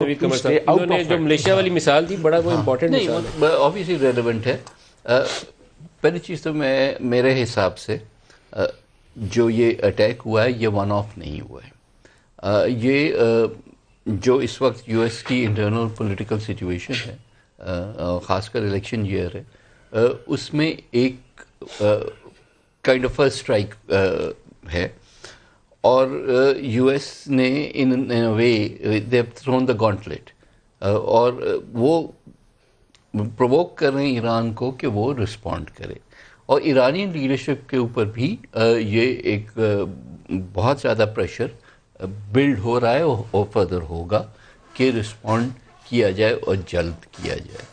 انہوں نے جو ملیشیا والی مثال دی بڑا وہ امپورٹنٹ مثال ہے. آبویسلی ریلیونٹ ہے. پہلی چیز تو میرے حساب سے جو یہ اٹیک ہوا ہے یہ ون آف نہیں ہوا ہے. یہ جو اس وقت یو ایس کی انٹرنل پولیٹیکل سچویشن ہے, خاص کر الیکشن ایئر ہے, اس میں ایک کائنڈ آف اسٹرائک ہے, اور یو ایس نے ان اے وے دے ہیو تھرون دا گانٹلیٹ, اور وہ پرووک کر رہے ہیں ایران کو کہ وہ رسپونڈ کرے, اور ایرانی لیڈرشپ کے اوپر بھی یہ ایک بہت زیادہ پریشر بلڈ ہو رہا ہے اور فردر ہوگا کہ رسپونڈ کیا جائے اور جلد کیا جائے.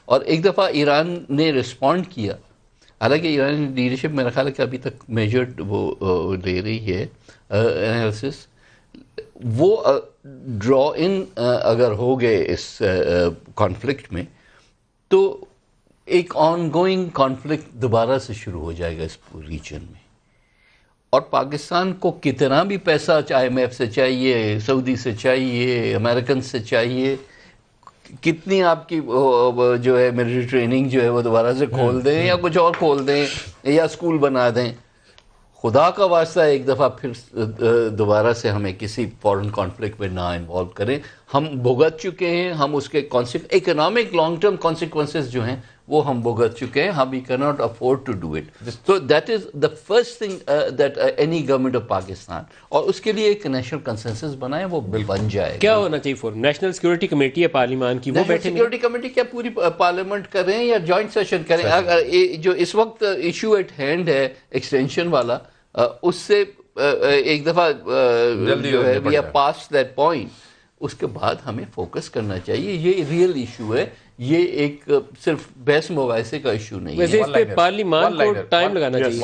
اور ایک دفعہ ایران نے رسپونڈ کیا, حالانکہ ایرانی لیڈرشپ میرا خیال ہے کہ ابھی تک میجرڈ وہ لے رہی ہے انالیسس, وہ ڈرا ان اگر ہو گئے اس کانفلکٹ میں تو ایک آن گوئنگ کانفلکٹ دوبارہ سے شروع ہو جائے گا اس ریجن میں. اور پاکستان کو کتنا بھی پیسہ IMF سے چاہیے, سعودی سے چاہیے, امریکن سے چاہیے, کتنی آپ کی جو ہے ملٹری ٹریننگ جو ہے وہ دوبارہ سے کھول دیں یا کچھ اور کھول دیں یا اسکول بنا دیں, خدا کا واسطہ ایک دفعہ پھر دوبارہ سے ہمیں کسی فورن کانفلکٹ میں نہ انوالو کریں. ہم بھگت چکے ہیں, ہم اس کے اکنامک لانگ ٹرم کانسیکوینسز جو ہیں وہ ہم بھگت چکے ہیں. ہم we can not afford to do it. So that is the first thing that any government of Pakistan, اور اس کے لیے ایک نیشنل کنسنسس بنائے, وہ بن جائے. کیا ہونا چاہیے فور نیشنل سیکورٹی کمیٹی ہے پارلیمان کی, وہ بیٹھے سیکورٹی کمیٹی کیا پوری پارلیمنٹ کریں یا جوائنٹ سیشن کریں. جو اس وقت ایشو ایٹ ہینڈ ہے ایکسٹینشن والا, اس سے ایک دفعہ جو ہے we are past that point, اس کے بعد ہمیں فوکس کرنا چاہیے. یہ ریئل ایشو ہے, یہ ایک صرف بحث مباحثے کا ایشو نہیں ہے. ویسے اس پہ پارلیمان کو ٹائم لگانا چاہیے.